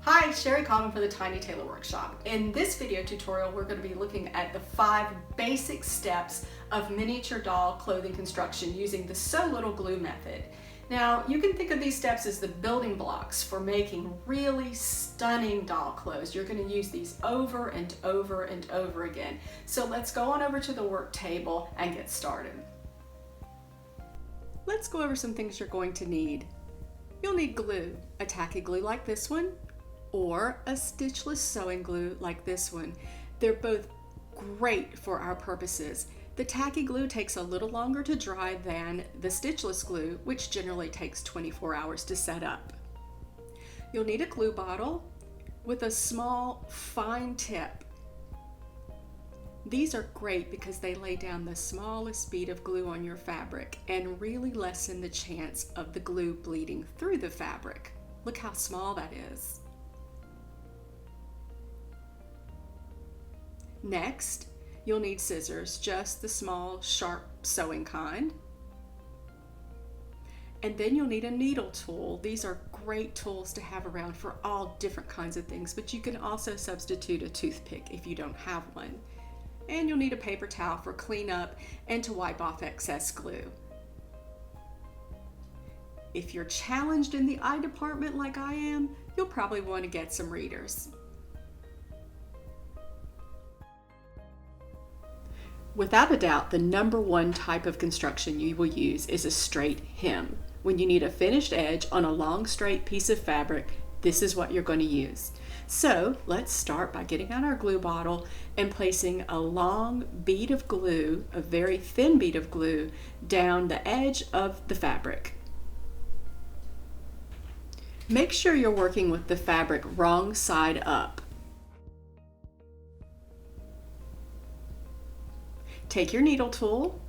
Hi, Sherri Colvin for the Tiny Tailor Workshop. In this video tutorial, we're going to be looking at the 5 basic steps of miniature doll clothing construction using the Sew Little Glue method. Now, you can think of these steps as the building blocks for making really stunning doll clothes. You're going to use these over and over and over again. So let's go on over to the work table and get started. Let's go over some things you're going to need. You'll need glue, a tacky glue like this one, or a stitchless sewing glue like this one. They're both great for our purposes. The tacky glue takes a little longer to dry than the stitchless glue, which generally takes 24 hours to set up. You'll need a glue bottle with a small, fine tip. These are great because they lay down the smallest bead of glue on your fabric and really lessen the chance of the glue bleeding through the fabric. Look how small that is. Next, you'll need scissors, just the small, sharp sewing kind. And then you'll need a needle tool. These are great tools to have around for all different kinds of things, but you can also substitute a toothpick if you don't have one. And you'll need a paper towel for cleanup and to wipe off excess glue. If you're challenged in the eye department like I am, you'll probably want to get some readers. Without a doubt, the number one type of construction you will use is a straight hem. When you need a finished edge on a long straight piece of fabric, this is what you're going to use. So let's start by getting out our glue bottle and placing a long bead of glue, a very thin bead of glue, down the edge of the fabric. Make sure you're working with the fabric wrong side up. Take your needle tool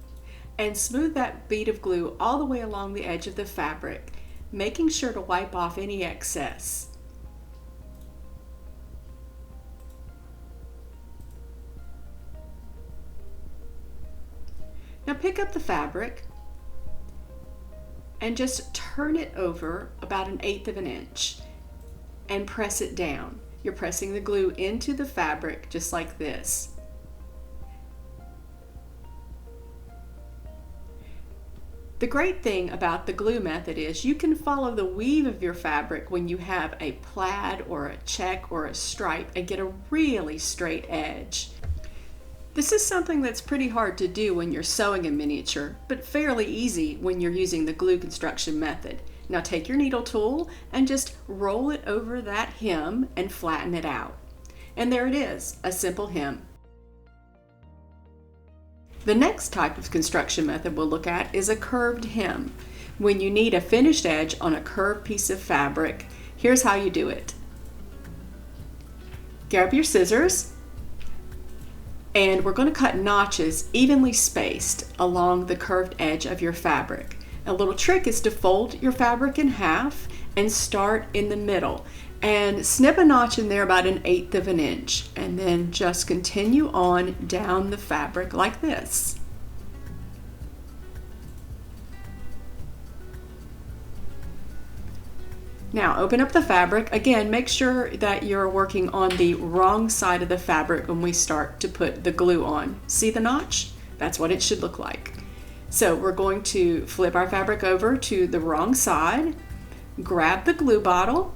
and smooth that bead of glue all the way along the edge of the fabric, making sure to wipe off any excess. Now pick up the fabric and just turn it over about 1/8 of an inch and press it down. You're pressing the glue into the fabric just like this. The great thing about the glue method is you can follow the weave of your fabric when you have a plaid or a check or a stripe and get a really straight edge. This is something that's pretty hard to do when you're sewing in miniature, but fairly easy when you're using the glue construction method. Now take your needle tool and just roll it over that hem and flatten it out. And there it is, a simple hem. The next type of construction method we'll look at is a curved hem. When you need a finished edge on a curved piece of fabric, here's how you do it. Grab your scissors, and we're going to cut notches evenly spaced along the curved edge of your fabric. A little trick is to fold your fabric in half and start in the middle and snip a notch in there about 1/8 of an inch, and then just continue on down the fabric like this. Now open up the fabric. Again, make sure that you're working on the wrong side of the fabric when we start to put the glue on. See the notch? That's what it should look like. So we're going to flip our fabric over to the wrong side, grab the glue bottle,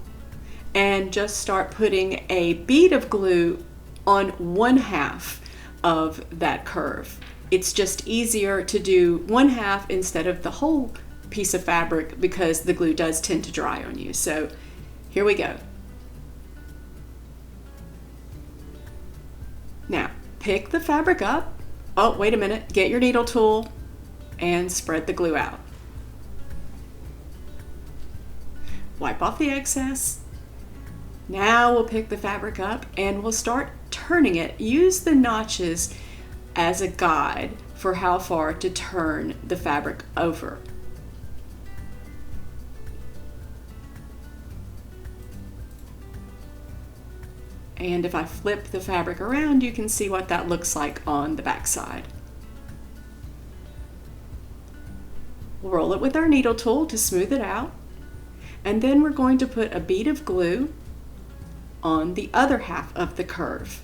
and just start putting a bead of glue on 1/2 of that curve. It's just easier to do 1/2 instead of the whole piece of fabric because the glue does tend to dry on you. So here we go. Now pick the fabric up. Oh, wait a minute. Get your needle tool and spread the glue out. Wipe off the excess. Now we'll pick the fabric up and we'll start turning it. Use the notches as a guide for how far to turn the fabric over. And if I flip the fabric around, you can see what that looks like on the back side. We'll roll it with our needle tool to smooth it out. And then we're going to put a bead of glue on the other half of the curve.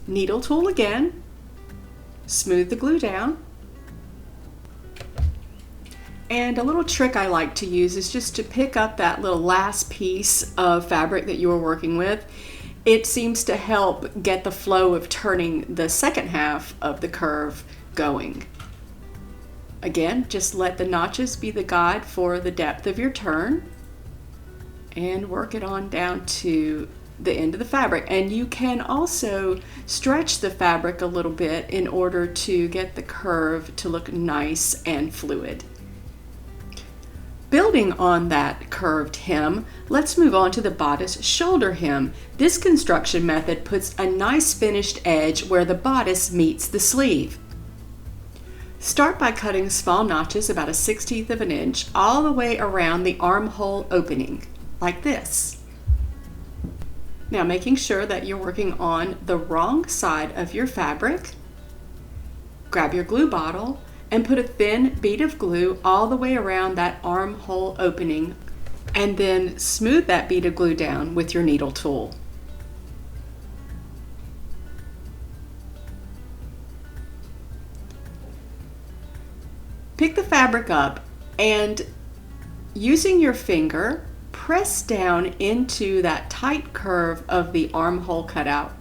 Needle tool again, smooth the glue down. And a little trick I like to use is just to pick up that little last piece of fabric that you were working with. It seems to help get the flow of turning the second half of the curve going. Again, just let the notches be the guide for the depth of your turn and work it on down to the end of the fabric. And you can also stretch the fabric a little bit in order to get the curve to look nice and fluid. Building on that curved hem, let's move on to the bodice shoulder hem. This construction method puts a nice finished edge where the bodice meets the sleeve. Start by cutting small notches about 1/16 of an inch all the way around the armhole opening, like this. Now, making sure that you're working on the wrong side of your fabric, grab your glue bottle and put a thin bead of glue all the way around that armhole opening, and then smooth that bead of glue down with your needle tool. Pick the fabric up and using your finger, press down into that tight curve of the armhole cutout,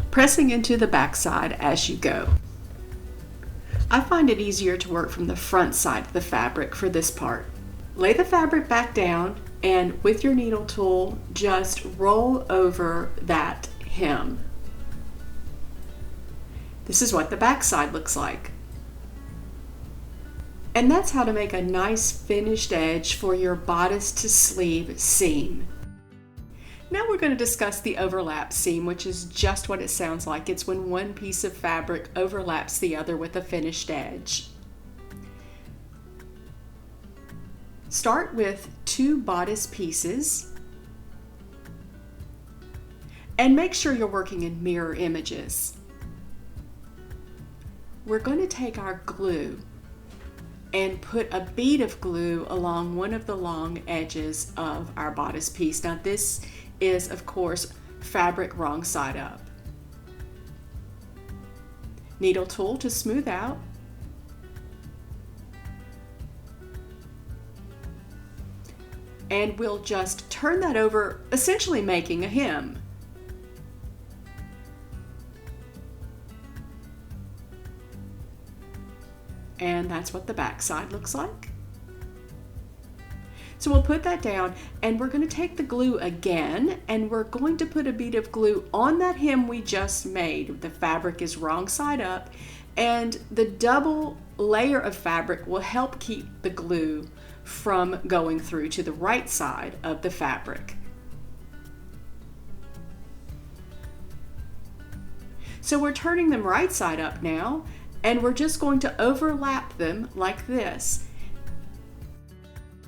pressing into the back side as you go. I find it easier to work from the front side of the fabric for this part. Lay the fabric back down and with your needle tool, just roll over that hem. This is what the back side looks like. And that's how to make a nice finished edge for your bodice to sleeve seam. Now we're going to discuss the overlap seam, which is just what it sounds like. It's when one piece of fabric overlaps the other with a finished edge. Start with 2 bodice pieces and make sure you're working in mirror images. We're going to take our glue and put a bead of glue along one of the long edges of our bodice piece. Now this is, of course, fabric wrong side up. Needle tool to smooth out. And we'll just turn that over, essentially making a hem. And that's what the back side looks like. So we'll put that down and we're going to take the glue again and we're going to put a bead of glue on that hem we just made. The fabric is wrong side up and the double layer of fabric will help keep the glue from going through to the right side of the fabric. So we're turning them right side up now, and we're just going to overlap them like this.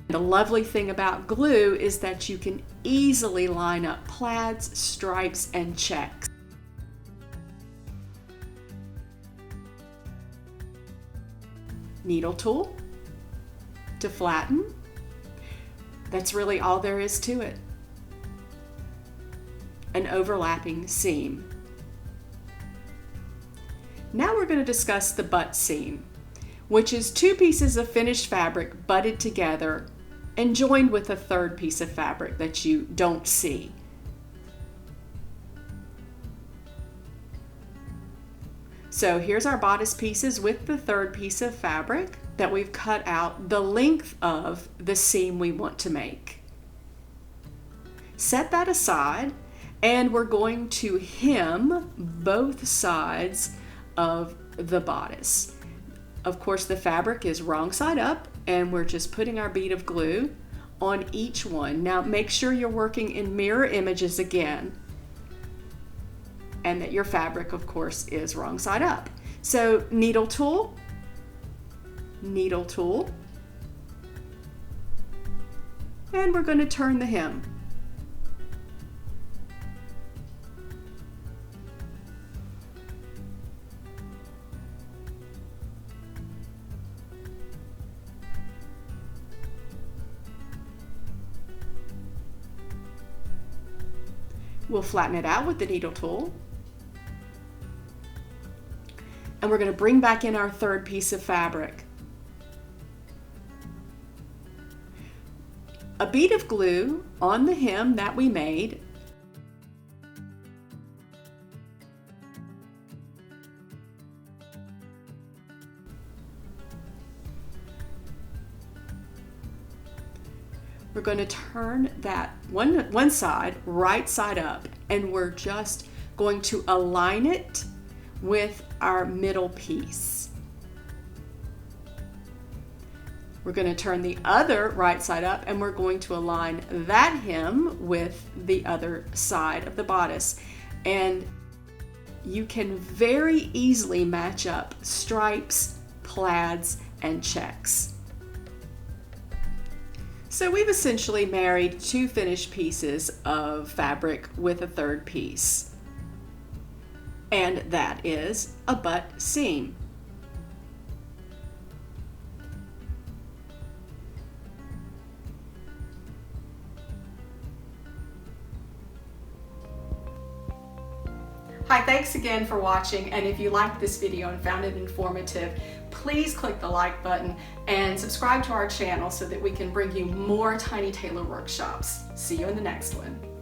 The lovely thing about glue is that you can easily line up plaids, stripes, and checks. Needle tool to flatten. That's really all there is to it. An overlapping seam. Now we're going to discuss the butt seam, which is 2 pieces of finished fabric butted together and joined with a third piece of fabric that you don't see. So here's our bodice pieces with the third piece of fabric that we've cut out the length of the seam we want to make. Set that aside and we're going to hem both sides of the bodice. Of course, the fabric is wrong side up and we're just putting our bead of glue on each one. Now make sure you're working in mirror images again and that your fabric, of course, is wrong side up. So needle tool, and we're going to turn the hem. we'll flatten it out with the needle tool. And we're going to bring back in our third piece of fabric. A bead of glue on the hem that we made. We're going to turn that one side, right side up, and we're just going to align it with our middle piece. We're going to turn the other right side up, and we're going to align that hem with the other side of the bodice. And you can very easily match up stripes, plaids, and checks. So we've essentially married two finished pieces of fabric with a third piece. And that is a butt seam. Hi, thanks again for watching, and if you liked this video and found it informative, please click the like button and subscribe to our channel so that we can bring you more Tiny Tailor workshops. See you in the next one.